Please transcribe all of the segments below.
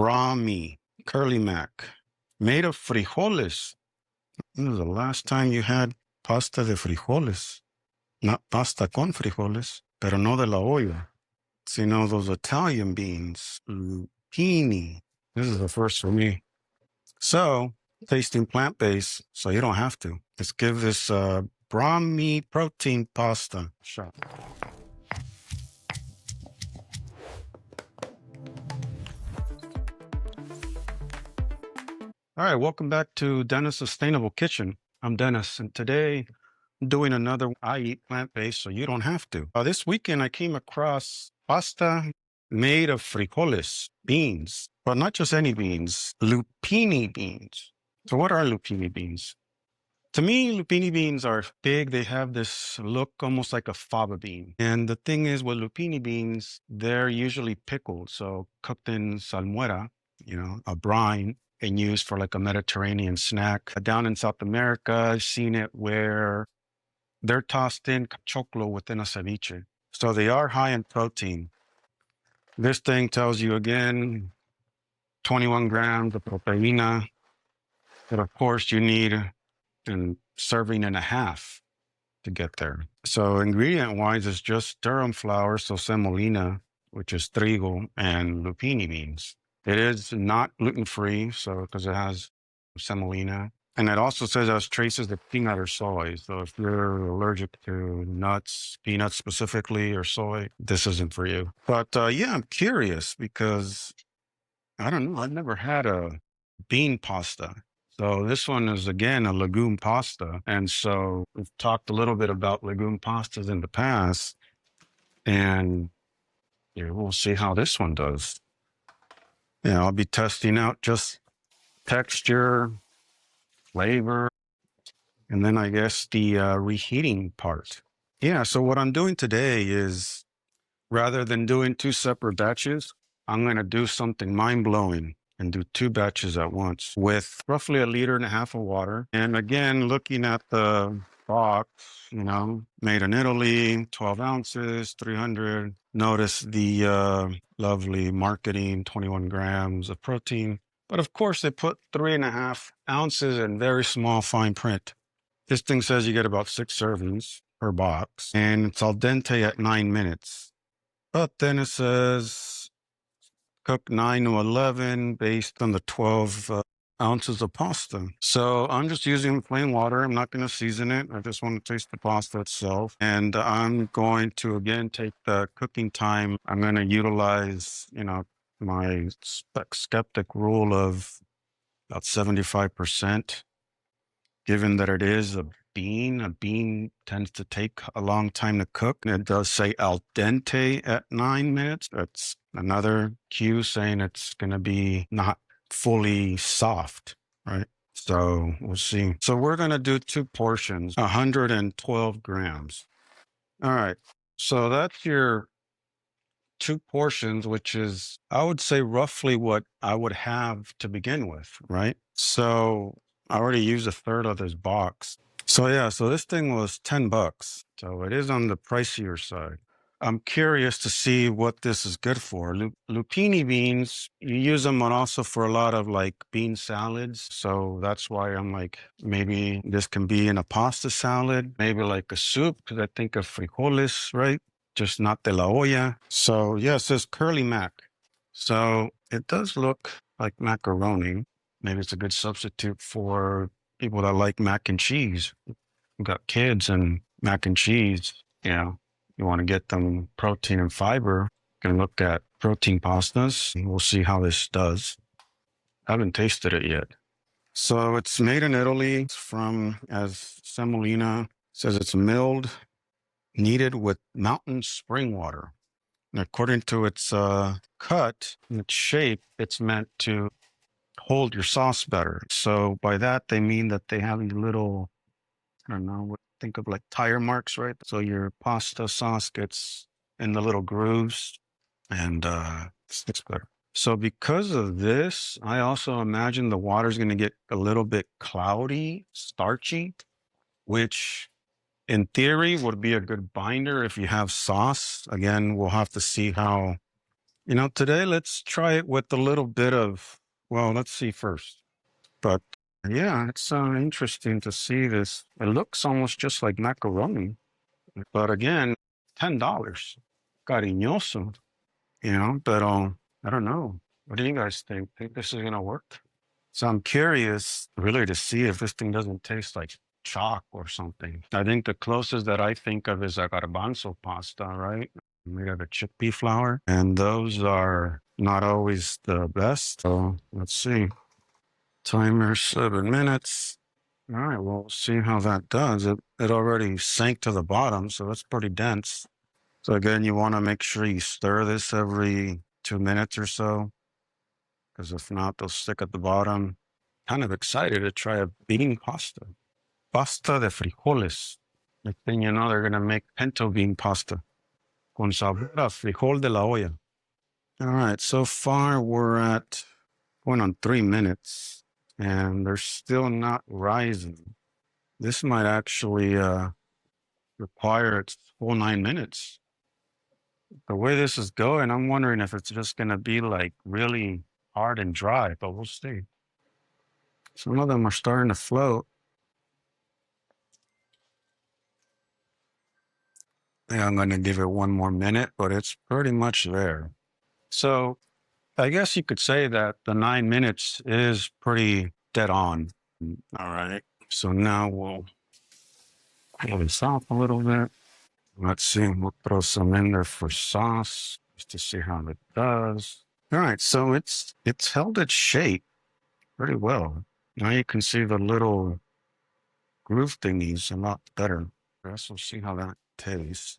BRAMI Curly Mac, made of frijoles. When was the last time you had pasta de frijoles? Not pasta con frijoles, pero no de la olla, sino those Italian beans, lupini. This is the first for me. So, tasting plant-based, so you don't have to. Let's give this BRAMI protein pasta a shot. All right, welcome back to Dennis' Sustainable Kitchen. I'm Dennis, and today I'm doing another I eat plant-based, so you don't have to. This weekend, I came across pasta made of frijoles, beans, but not just any beans, lupini beans. So what are lupini beans? To me, lupini beans are big. They have this look almost like a fava bean. And the thing is with lupini beans, they're usually pickled, so cooked in salmuera, a brine, and used for like a Mediterranean snack. Down in South America, I've seen it where they're tossed in choclo within a ceviche. So they are high in protein. This thing tells you again, 21 grams of proteína, but of course you need a serving and a half to get there. So ingredient-wise, it's just durum flour, so semolina, which is trigo, and lupini beans. It is not gluten-free, so because it has semolina. And it also says it has traces of peanut or soy. So if you're allergic to nuts, peanuts specifically, or soy, this isn't for you. But yeah, I'm curious because I don't know. I've never had a bean pasta. So this one is again a legume pasta. And so we've talked a little bit about legume pastas in the past. And yeah, we'll see how this one does. Yeah, I'll be testing out just texture, flavor, and then I guess the reheating part. Yeah, so what I'm doing today is rather than doing two separate batches, I'm going to do something mind-blowing and do two batches at once with roughly 1.5 liters of water. And again, looking at the box, made in Italy, 12 ounces, 300. Notice the lovely marketing, 21 grams of protein. But of course, they put 3.5 ounces in very small fine print. This thing says you get about 6 servings per box, and it's al dente at 9 minutes. But then it says cook 9 to 11 based on the 12 ounces of pasta. So I'm just using plain water. I'm not going to season it. I just want to taste the pasta itself. And I'm going to, again, take the cooking time. I'm going to utilize, my skeptic rule of about 75%, given that it is a bean tends to take a long time to cook. And it does say al dente at 9 minutes. That's another cue saying it's going to be not fully soft, right? So we'll see. So we're going to do 2 portions, 112 grams. All right. So that's your 2 portions, which is, I would say, roughly what I would have to begin with, right? So I already used 1/3 of this box. So yeah, so this thing was $10. So it is on the pricier side. I'm curious to see what this is good for. Lupini beans, you use them also for a lot of like bean salads. So that's why I'm like, maybe this can be in a pasta salad, maybe like a soup, because I think of frijoles, right? Just not de la olla. So yeah, it says curly mac. So it does look like macaroni. Maybe it's a good substitute for people that like mac and cheese. We've got kids and mac and cheese, you want to get them protein and fiber. You can look at protein pastas and we'll see how this does. I haven't tasted it yet. So it's made in Italy. It's from, as semolina says, it's milled, kneaded with mountain spring water. And according to its cut and its shape, it's meant to hold your sauce better. So by that, they mean that they have these little, I don't know, think of like tire marks, right? So your pasta sauce gets in the little grooves and sticks better. So because of this, I also imagine the water is going to get a little bit cloudy, starchy, which in theory would be a good binder if you have sauce. Again, we'll have to see how Today let's try it with a little bit of, well, let's see first. But yeah, it's interesting to see this. It looks almost just like macaroni, but again, $10. Cariñoso, but I don't know. What do you guys think? Think this is gonna work? So I'm curious really to see if this thing doesn't taste like chalk or something. I think the closest that I think of is a garbanzo pasta, right? Made out of chickpea flour. And those are not always the best. So let's see. Timer 7 minutes. All right, well, we'll see how that does. It already sank to the bottom, so it's pretty dense. So again, you want to make sure you stir this every 2 minutes or so, because if not, they'll stick at the bottom. Kind of excited to try a bean pasta. Pasta de frijoles. Next thing you know, they're going to make pinto bean pasta. Con sabor a frijol de la olla. All right, so far we're at going on 3 minutes, and they're still not rising. This might actually require its full 9 minutes. The way this is going, I'm wondering if it's just going to be like really hard and dry, but we'll see. Some of them are starting to float. Yeah, I'm going to give it 1 more minute, but it's pretty much there. So I guess you could say that the 9 minutes is pretty dead on. All right. So now we'll pull this off a little bit. Let's see. We'll throw some in there for sauce just to see how it does. All right. So it's held its shape pretty well. Now you can see the little groove thingies a lot better. Let's see how that tastes.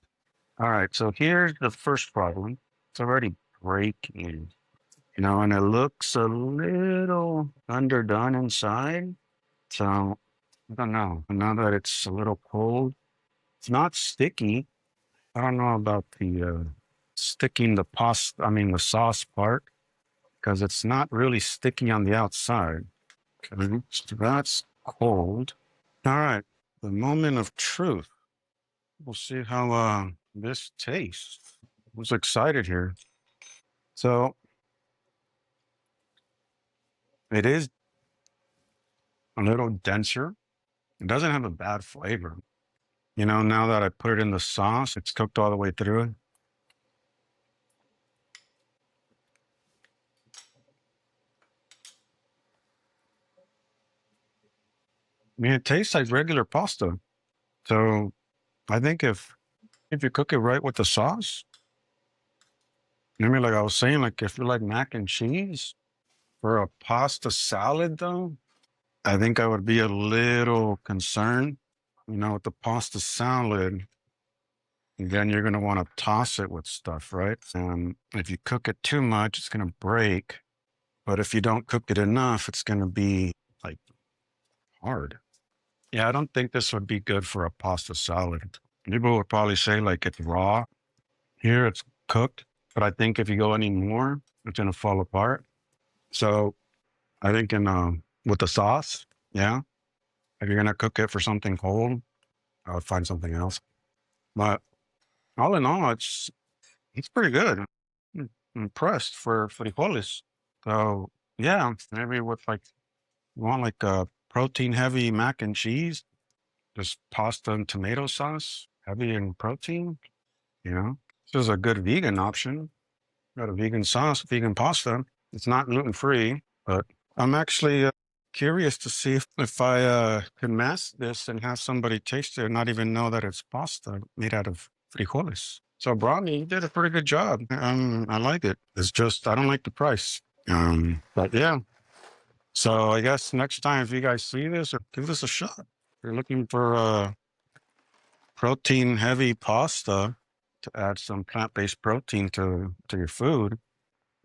All right. So here's the first problem. It's already breaking. And it looks a little underdone inside. So I don't know. Now that it's a little cold, it's not sticky. I don't know about the sticking the the sauce part, because it's not really sticky on the outside. Okay, so that's cold. All right, the moment of truth. We'll see how this tastes. I was excited here. So it is a little denser. It doesn't have a bad flavor. Now that I put it in the sauce, it's cooked all the way through. It tastes like regular pasta. So I think if you cook it right with the sauce, like I was saying, like if you like mac and cheese for a pasta salad, though, I think I would be a little concerned. With the pasta salad, then you're going to want to toss it with stuff, right? And if you cook it too much, it's going to break. But if you don't cook it enough, it's going to be like hard. Yeah, I don't think this would be good for a pasta salad. People would probably say like it's raw. Here it's cooked, but I think if you go any more, it's gonna fall apart. So I think in with the sauce, yeah, if you're gonna cook it for something cold, I would find something else. But all in all, it's pretty good. I'm impressed for frijoles. So yeah, maybe with like you want like a protein heavy mac and cheese, just pasta and tomato sauce, heavy in protein. This is a good vegan option. Got a vegan sauce, vegan pasta. It's not gluten free, but I'm actually curious to see if I can mask this and have somebody taste it and not even know that it's pasta made out of frijoles. So, Brani, you did a pretty good job. I like it. It's just I don't like the price. But yeah. So I guess next time if you guys see this, give this a shot. If you're looking for protein heavy pasta to add some plant-based protein to your food,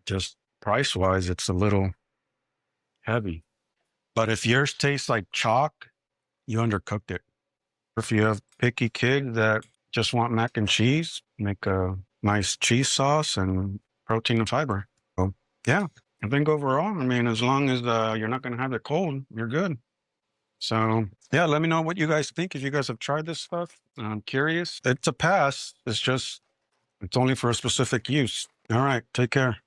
just price wise, it's a little heavy. But if yours tastes like chalk, you undercooked it. If you have picky kids that just want mac and cheese, make a nice cheese sauce and protein and fiber. So yeah, I think overall, as long as you're not going to have it cold, you're good. So yeah, let me know what you guys think if you guys have tried this stuff. I'm curious. It's a pass. It's only for a specific use. All right. Take care.